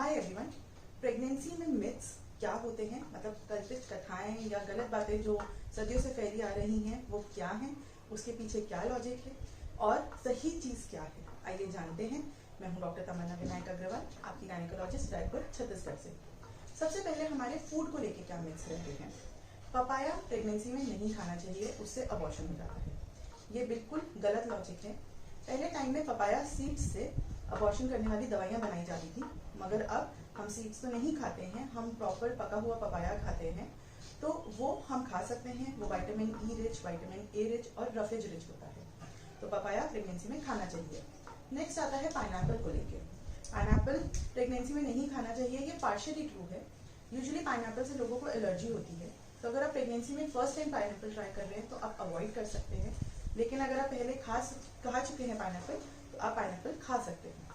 Hi everyone. Pregnancy में myths क्या होते हैं, मतलब कल्पित कथाएं या गलत बातें जो सदियों से फैली आ रही हैं वो क्या हैं, उसके पीछे क्या लॉजिक है और सही चीज क्या है, आइए जानते हैं। मैं हूं डॉक्टर तमन्ना विनायक अग्रवाल, आपकी गायनेकोलॉजिस्ट रायपुर छत्तीसगढ़ से। सबसे पहले हमारे फूड को लेके क्या मिथ्स रहते हैं। पपाया प्रेगनेंसी में नहीं खाना चाहिए, उससे अबॉर्शन हो जाता है। ये बिल्कुल गलत लॉजिक है। पहले टाइम में पपाया सीड्स से अबॉर्शन करने वाली दवाइयाँ बनाई जाती थी, मगर अब हम सीड्स तो नहीं खाते हैं, हम प्रॉपर पका हुआ पपाया खाते हैं, तो वो हम खा सकते हैं। वो vitamin E rich, vitamin A rich और रफेज रिच होता है, तो पपाया प्रेगनेंसी में खाना चाहिए। नेक्स्ट आता है पाइनएप्पल को लेके। पाइनएप्पल प्रेगनेंसी में नहीं खाना चाहिए, ये पार्शियली ट्रू है। यूजुअली पाइनएप्पल से लोगों को एलर्जी होती है, तो अगर आप प्रेगनेंसी में फर्स्ट टाइम पाइनएप्पल ट्राई कर रहे हैं तो आप अवॉइड कर सकते हैं। लेकिन अगर आप पहले खा चुके हैं पाइनएप्पल तो आप पाइनएप्पल खा सकते हैं।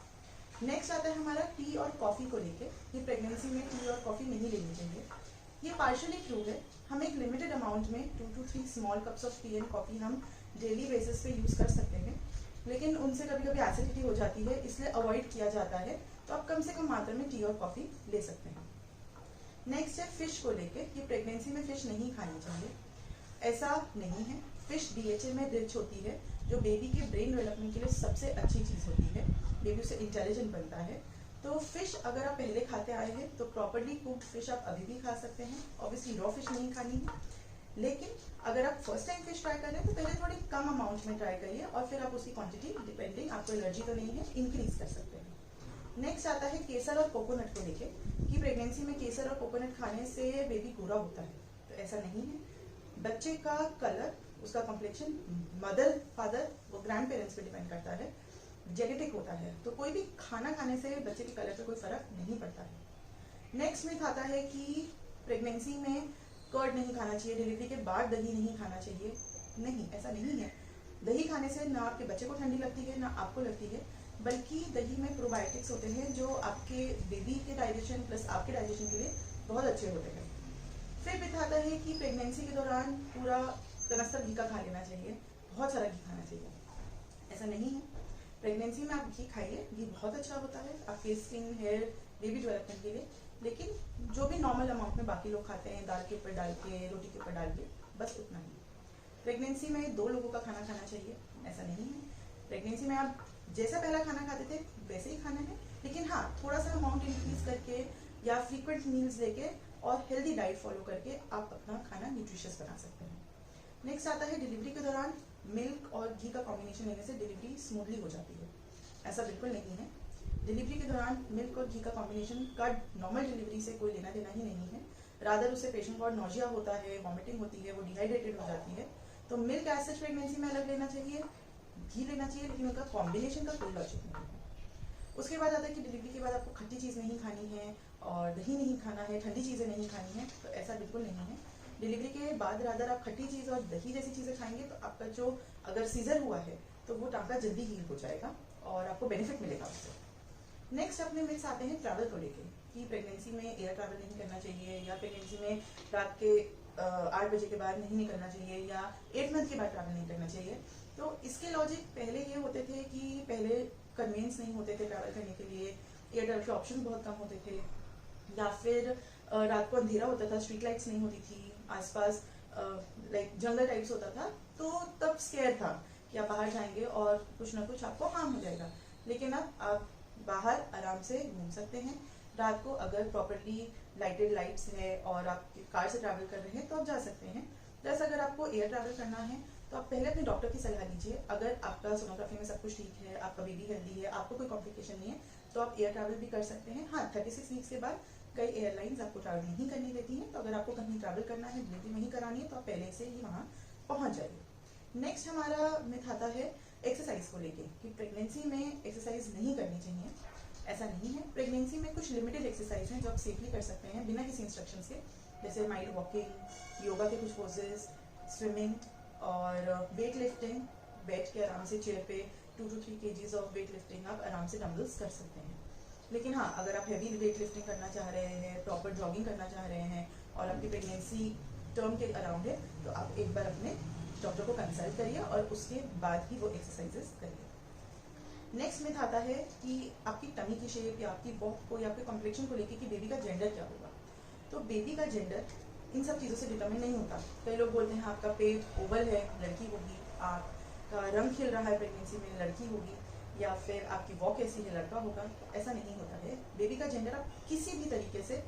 नेक्स्ट आता है हमारा टी और कॉफ़ी को लेके कि प्रेगनेंसी में टी और कॉफ़ी नहीं लेनी चाहिए। ये पार्शियली ट्रू है। हम एक लिमिटेड अमाउंट में 2 to 3 small cups of T and coffee हम डेली बेसिस पे यूज़ कर सकते हैं, लेकिन उनसे कभी कभी एसिडिटी हो जाती है, इसलिए अवॉइड किया जाता है। तो आप कम से कम मात्रा में टी और कॉफ़ी ले सकते हैं। नेक्स्ट है फिश को लेके कि प्रेगनेंसी में फिश नहीं खानी चाहिए। ऐसा नहीं है। फिश DHA में रिच होती है, जो बेबी के ब्रेन डेवलपमेंट के लिए सबसे अच्छी चीज़ होती है। बेबी उससे इंटेलिजेंट बनता है। तो फिश अगर आप पहले खाते आए हैं तो प्रॉपर्ली कुक्ड फिश आप अभी भी खा सकते हैं। ऑब्वियसली रॉ फिश नहीं खानी है, लेकिन अगर आप फर्स्ट टाइम फिश ट्राई कर रहे हैं तो पहले थोड़ी कम अमाउंट में ट्राई करिए और फिर आप उसकी क्वांटिटी डिपेंडिंग, आपको एलर्जी तो नहीं है, इंक्रीज कर सकते हैं। नेक्स्ट आता है केसर और कोकोनट को लेके कि प्रेगनेंसी में केसर और कोकोनट खाने से बेबी गोरा होता है, तो ऐसा नहीं है। बच्चे का कलर, उसका कॉम्प्लेक्शन मदर फादर वो ग्रैंड पेरेंट्स पे डिपेंड करता है, जेनेटिक होता है, तो कोई भी खाना खाने से बच्चे के कलर पे कोई फर्क नहीं पड़ता है। नेक्स्ट में खाता है कि प्रेगनेंसी में कर्ड नहीं खाना चाहिए, डिलीवरी के बाद दही नहीं खाना चाहिए। नहीं, ऐसा नहीं है। दही खाने से ना आपके बच्चे को ठंडी लगती है ना आपको लगती है, बल्कि दही में प्रोबायोटिक्स होते हैं जो आपके बेबी के डाइजेशन प्लस आपके डाइजेशन के लिए बहुत अच्छे होते हैं। फिर बताता है कि प्रेगनेंसी के दौरान पूरा कनस्तर घी का खा लेना चाहिए, बहुत सारा घी खाना चाहिए। ऐसा नहीं है। प्रेगनेंसी में आप घी खाइए, घी बहुत अच्छा होता है आपके स्किन, हेयर, बेबी डेवलपमेंट के लिए, लेकिन जो भी नॉर्मल अमाउंट में बाकी लोग खाते हैं, दाल के ऊपर डाल के, रोटी के ऊपर डाल के, बस उतना ही। प्रेगनेंसी में 2 लोगों का खाना खाना चाहिए, ऐसा नहीं है। प्रेगनेंसी में आप जैसा पहला खाना खाते थे वैसे ही खाना है, लेकिन हाँ थोड़ा सा अमाउंट इंक्रीज करके या फ्रीक्वेंट मील्स लेके और हेल्दी डाइट फॉलो करके आप अपना खाना न्यूट्रिशियस बना सकते हैं। नेक्स्ट आता है डिलीवरी के दौरान मिल्क और घी का कॉम्बिनेशन लेने से डिलीवरी स्मूथली हो जाती है। ऐसा बिल्कुल नहीं है। डिलीवरी के दौरान मिल्क और घी का कॉम्बिनेशन का नॉर्मल डिलीवरी से कोई लेना देना ही नहीं है। रादर उससे पेशेंट को नोजिया होता है, वॉमिटिंग होती है, वो डिहाइड्रेटेड हो जाती है। तो मिल्क एज सच प्रेगनेंसी में अलग लेना चाहिए, घी लेना चाहिए, लेकिन उनका कॉम्बिनेशन का कोई लॉजिक नहीं है। उसके बाद आता है कि डिलीवरी के बाद आपको खट्टी चीज़ नहीं खानी है और दही नहीं खाना है, ठंडी चीज़ें नहीं खानी है, तो ऐसा बिल्कुल नहीं है। डिलीवरी के बाद रादर आप खट्टी चीज़ और दही जैसी चीज़ें खाएंगे तो आपका जो अगर सीजर हुआ है तो वो टाँका जल्दी हील हो जाएगा और आपको बेनिफिट मिलेगा उससे। नेक्स्ट अपने मिथ्स आते हैं ट्रैवल को लेके कि प्रेगनेंसी में एयर ट्रैवल नहीं करना चाहिए, या प्रेगनेंसी में रात के 8 बजे के बाद नहीं निकलना चाहिए, या 8 मंथ के बाद ट्रैवल नहीं करना चाहिए। तो इसके लॉजिक पहले ये होते थे कि पहले कन्वीनियंस नहीं होते थे ट्रैवल करने के लिए, एयर ट्रैवल के ऑप्शन बहुत कम होते थे, या फिर रात को अंधेरा होता था, स्ट्रीट लाइट्स नहीं होती थी आसपास, लाइक जंगल टाइप्स होता था, तो तब स्केयर था कि आप बाहर जाएंगे और कुछ ना कुछ आपको हार्म हो जाएगा। लेकिन अब आप बाहर आराम से घूम सकते हैं। रात को अगर प्रॉपरली लाइटेड लाइट्स है और आप कार से ट्रैवल कर रहे हैं तो आप जा सकते हैं। प्लस अगर आपको एयर ट्रैवल करना है तो आप पहले अपने डॉक्टर की सलाह लीजिए। अगर आपका सोनोग्राफी में सब कुछ ठीक है, आपका बेबी हेल्दी है, आपको कोई कॉम्प्लिकेशन नहीं है, तो आप एयर ट्रैवल भी कर सकते हैं। हाँ, 36 वीक्स के बाद कई एयरलाइंस आपको ट्रैवल नहीं करने देती हैं, तो अगर आपको कहीं ट्रैवल करना है, डिलीवरी नहीं करानी है, तो आप पहले से ही वहाँ पहुँच जाइए। नेक्स्ट हमारा मिथ आता है एक्सरसाइज को लेके कि प्रेगनेंसी में एक्सरसाइज नहीं करनी चाहिए। ऐसा नहीं है। प्रेगनेंसी में कुछ लिमिटेड एक्सरसाइज हैं जो आप सेफली कर सकते हैं बिना किसी इंस्ट्रक्शंस के, जैसे माइल्ड वॉकिंग, योगा के कुछ पोजेस, स्विमिंग और वेट लिफ्टिंग। बैठ के आराम से चेयर पे 2 to 3 kgs of weight lifting आप आराम से डंबल्स कर सकते हैं। लेकिन हाँ, अगर आप हैवी वेट लिफ्टिंग करना चाह रहे हैं, प्रॉपर जॉगिंग करना चाह रहे हैं और आपकी प्रेगनेंसी टर्म के अराउंड है, तो आप एक बार अपने डॉक्टर को कंसल्ट करिए और उसके बाद ही वो एक्सरसाइजेस करिए। नेक्स्ट मिथ आता है कि आपकी टमी की शेप या आपकी वॉक को या आपके कॉम्प्लेक्शन को लेके कि बेबी का जेंडर क्या होगा। तो बेबी का जेंडर इन सब चीज़ों से डिटर्मिन नहीं होता। कई लोग बोलते हैं आपका पेट ओवल है लड़की होगी, आपका रंग खिल रहा है प्रेगनेंसी में लड़की होगी, या फिर आपकी वॉक ऐसी है लड़का होगा। तो ऐसा नहीं होता है। बेबी का जेंडर आप किसी भी तरीके से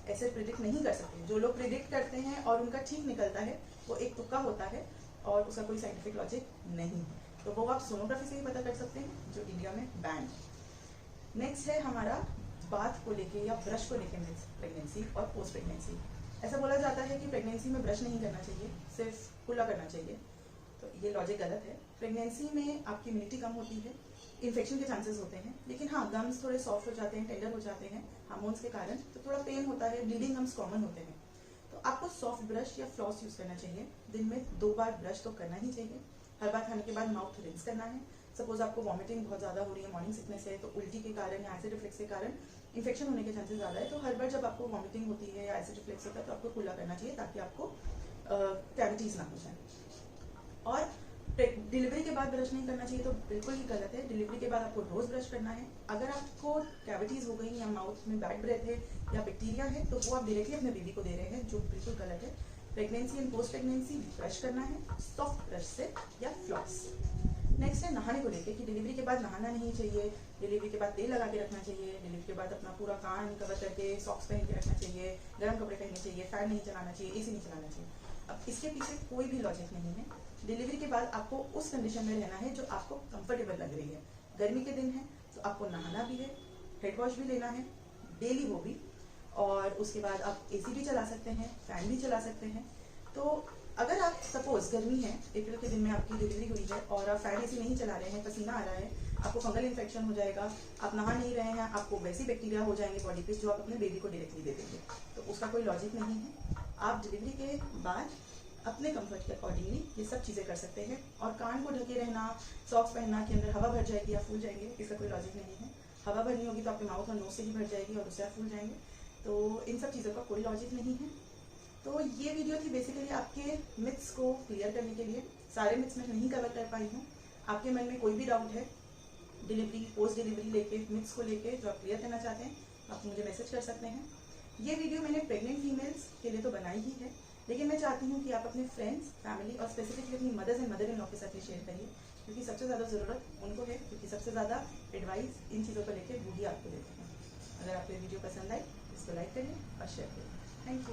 ऐसे प्रिडिक्ट नहीं कर सकते। जो लोग प्रिडिक्ट करते हैं और उनका ठीक निकलता है वो एक तुक्का होता है और उसका कोई साइंटिफिक लॉजिक नहीं है। तो वो आप सोनोग्राफी से ही पता कर सकते हैं, जो इंडिया में बैन है। नेक्स्ट है हमारा बाथ को लेके या ब्रश को लेके मिथ प्रेगनेंसी और पोस्ट प्रेगनेंसी। ऐसा बोला जाता है कि प्रेगनेंसी में ब्रश नहीं करना चाहिए, सिर्फ कुल्ला करना चाहिए। तो ये लॉजिक गलत है। प्रेगनेंसी में आपकी इम्यूनिटी कम होती है, इन्फेक्शन के चांसेस होते हैं, लेकिन हाँ गम्स थोड़े सॉफ्ट हो जाते हैं, टेंडर हो जाते हैं हार्मोन्स के कारण, तो थोड़ा पेन होता है, ब्लीडिंग गम्स कॉमन होते हैं। तो आपको सॉफ्ट ब्रश या फ्लॉस यूज करना चाहिए। दिन में 2 बार ब्रश तो करना ही चाहिए। हर बार खाने के बाद माउथ रिंस करना है। सपोज आपको वॉमिटिंग बहुत ज़्यादा हो रही है, मॉर्निंग सिकनेस है, तो उल्टी के कारण या एसिड रिफ्लेक्स के कारण इन्फेक्शन होने के चांसेस ज़्यादा है। तो हर बार जब आपको वॉमिटिंग होती है या एसिड रिफ्लेक्स होता है तो आपको कुल्ला करना चाहिए ताकि आपको कैविटीज ना हो जाए। और डिलीवरी के बाद ब्रश नहीं करना चाहिए तो बिल्कुल ही गलत है। डिलीवरी के बाद आपको रोज ब्रश करना है। अगर आपको कैविटीज हो गई या माउथ में बैड ब्रेथ है या बैक्टीरिया है तो वो आप डायरेक्टली अपने बेबी को दे रहे हैं, जो बिल्कुल गलत है। Pregnancy and post pregnancy brush करना है सॉफ्ट ब्रश से या फ्लॉस। नेक्स्ट है नहाने को लेके कि डिलीवरी के बाद नहाना नहीं चाहिए, डिलीवरी के बाद तेल लगा के रखना चाहिए, डिलीवरी के बाद अपना पूरा कान कवर करके सॉक्स पहन के रखना चाहिए, गर्म कपड़े पहनने चाहिए, फैन नहीं चलाना चाहिए, एसी नहीं चलाना चाहिए। अब इसके पीछे कोई भी लॉजिक नहीं है। डिलीवरी के बाद आपको उस कंडीशन में रहना है जो आपको कंफर्टेबल लग रही है। गर्मी के दिन है तो आपको नहाना भी है, हेड वॉश भी लेना है डेली, वो भी। और उसके बाद आप एसी भी चला सकते हैं, फैन भी चला सकते हैं। तो अगर आप सपोज गर्मी है, अप्रैल के दिन में आपकी डिलीवरी हुई है और आप फैन एसी नहीं चला रहे हैं, पसीना आ रहा है, आपको फंगल इन्फेक्शन हो जाएगा, आप नहा नहीं रहे हैं, आपको वैसी बैक्टीरिया हो जाएंगे बॉडी पे जो आप अपने बेबी को डायरेक्टली दे देंगे, तो उसका कोई लॉजिक नहीं है। आप डिलीवरी के बाद अपने कंफर्ट के अकॉर्डिंगली ये सब चीज़ें कर सकते हैं। और कान को ढके रहना, सॉक्स पहनना कि अंदर हवा भर जाएगी या फूल जाएंगे, इसका कोई लॉजिक नहीं है। हवा भरनी होगी तो आपके माउथ और नोज से ही भर जाएगी और उससे आप फूल जाएंगे। तो इन सब चीज़ों का कोई लॉजिक नहीं है। तो ये वीडियो थी बेसिकली आपके मिथ्स को क्लियर करने के लिए। सारे मिथ्स मैं नहीं कवर कर पाई हूँ। आपके मन में कोई भी डाउट है डिलीवरी पोस्ट डिलीवरी लेके मिथ्स को लेके जो आप क्लियर करना चाहते हैं, आप मुझे मैसेज कर सकते हैं। ये वीडियो मैंने प्रेग्नेंट फीमेल्स के लिए तो बनाई ही है, लेकिन मैं चाहती हूँ कि आप अपने फ्रेंड्स, फैमिली और स्पेसिफिकली अपनी mothers and mother in law के साथ ये शेयर करिए, क्योंकि सबसे ज़्यादा ज़रूरत उनको है, क्योंकि सबसे ज़्यादा एडवाइस इन चीज़ों को लेकर बूढ़ी आपको देते हैं। अगर आपको ये वीडियो पसंद आए इसको लाइक करिए और शेयर करिए। Thank you.